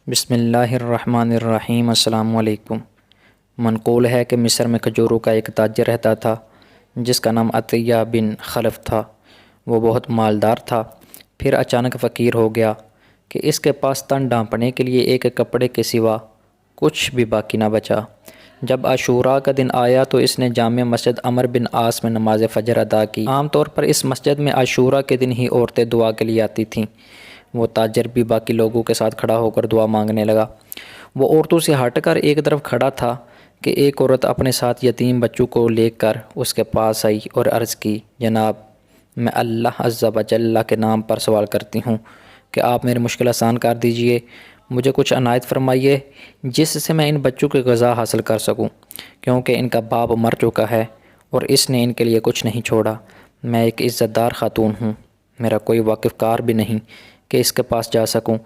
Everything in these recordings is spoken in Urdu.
بسم اللہ الرحمن الرحیم۔ السلام علیکم۔ منقول ہے کہ مصر میں کھجوروں کا ایک تاجر رہتا تھا جس کا نام عطیہ بن خلف تھا۔ وہ بہت مالدار تھا، پھر اچانک فقیر ہو گیا کہ اس کے پاس تن ڈھانپنے کے لیے ایک کپڑے کے سوا کچھ بھی باقی نہ بچا۔ جب عاشوراء کا دن آیا تو اس نے جامع مسجد عمرو بن عاص میں نماز فجر ادا کی۔ عام طور پر اس مسجد میں عاشوراء کے دن ہی عورتیں دعا کے لیے آتی تھیں۔ وہ تاجر بھی باقی لوگوں کے ساتھ کھڑا ہو کر دعا مانگنے لگا۔ وہ عورتوں سے ہٹ کر ایک طرف کھڑا تھا کہ ایک عورت اپنے ساتھ یتیم بچوں کو لے کر اس کے پاس آئی اور عرض کی، جناب، میں اللہ عز و جل کے نام پر سوال کرتی ہوں کہ آپ میری مشکل آسان کر دیجئے، مجھے کچھ عنایت فرمائیے جس سے میں ان بچوں کی غذا حاصل کر سکوں، کیونکہ ان کا باپ مر چکا ہے اور اس نے ان کے لیے کچھ نہیں چھوڑا۔ میں ایک عزت دار خاتون ہوں، میرا کوئی واقف کار بھی نہیں کہ اس کے پاس جا سکوں۔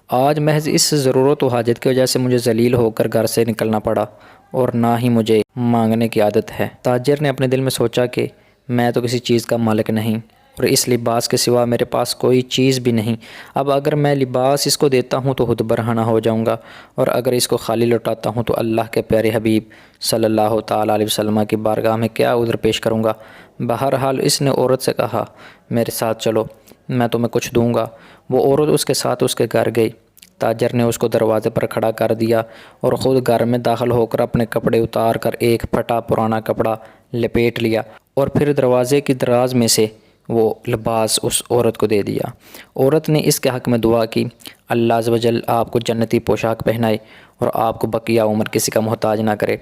آج محض اس ضرورت و حاجت کی وجہ سے مجھے ذلیل ہو کر گھر سے نکلنا پڑا اور نہ ہی مجھے مانگنے کی عادت ہے۔ تاجر نے اپنے دل میں سوچا کہ میں تو کسی چیز کا مالک نہیں اور اس لباس کے سوا میرے پاس کوئی چیز بھی نہیں۔ اب اگر میں لباس اس کو دیتا ہوں تو خود برہنہ ہو جاؤں گا، اور اگر اس کو خالی لوٹاتا ہوں تو اللہ کے پیارے حبیب صلی اللہ تعالیٰ علیہ وسلم کی بارگاہ میں کیا عذر پیش کروں گا۔ بہرحال اس نے عورت سے کہا، میرے ساتھ چلو، میں تمہیں کچھ دوں گا۔ وہ عورت اس کے ساتھ اس کے گھر گئی۔ تاجر نے اس کو دروازے پر کھڑا کر دیا اور خود گھر میں داخل ہو کر اپنے کپڑے اتار کر ایک پھٹا پرانا کپڑا لپیٹ لیا اور پھر دروازے کی دراز میں سے وہ لباس اس عورت کو دے دیا۔ عورت نے اس کے حق میں دعا کی، اللہ عز و جل آپ کو جنتی پوشاک پہنائے اور آپ کو بقیہ عمر کسی کا محتاج نہ کرے۔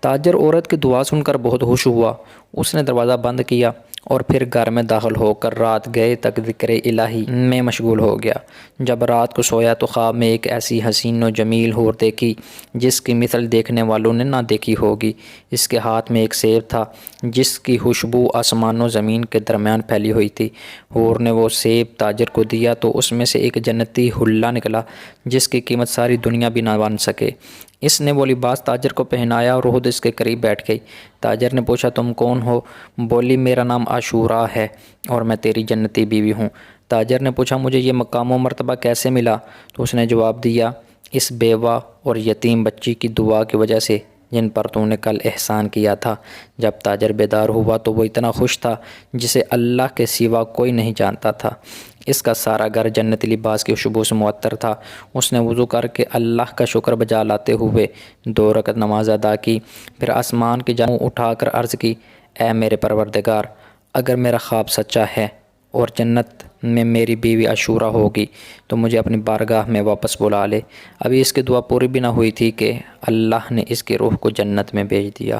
تاجر عورت کی دعا سن کر بہت خوش ہوا۔ اس نے دروازہ بند کیا اور پھر گھر میں داخل ہو کر رات گئے تک ذکر الہی میں مشغول ہو گیا۔ جب رات کو سویا تو خواب میں ایک ایسی حسین و جمیل حور دیکھی جس کی مثل دیکھنے والوں نے نہ دیکھی ہوگی۔ اس کے ہاتھ میں ایک سیب تھا جس کی خوشبو آسمان و زمین کے درمیان پھیلی ہوئی تھی۔ حور نے وہ سیب تاجر کو دیا تو اس میں سے ایک جنتی حلہ نکلا جس کی قیمت ساری دنیا بھی نہ بن سکے۔ اس نے وہ لباس تاجر کو پہنایا اور خود اس کے قریب بیٹھ گئی۔ تاجر نے پوچھا، تم کون ہو؟ بولی، میرا نام عاشوراء ہے اور میں تیری جنتی بیوی ہوں۔ تاجر نے پوچھا، مجھے یہ مقام و مرتبہ کیسے ملا؟ تو اس نے جواب دیا، اس بیوہ اور یتیم بچی کی دعا کی وجہ سے جن پر تو نے کل احسان کیا تھا۔ جب تاجر بیدار ہوا تو وہ اتنا خوش تھا جسے اللہ کے سوا کوئی نہیں جانتا تھا۔ اس کا سارا گھر جنتی لباس کی خوشبو سے معطر تھا۔ اس نے وضو کر کے اللہ کا شکر بجا لاتے ہوئے 2 رکعت نماز ادا کی، پھر آسمان کی جانب اٹھا کر عرض کی، اے میرے پروردگار، اگر میرا خواب سچا ہے اور جنت میں میری بیوی عاشوراء ہوگی تو مجھے اپنی بارگاہ میں واپس بلا لے۔ ابھی اس کی دعا پوری بھی نہ ہوئی تھی کہ اللہ نے اس کی روح کو جنت میں بھیج دیا۔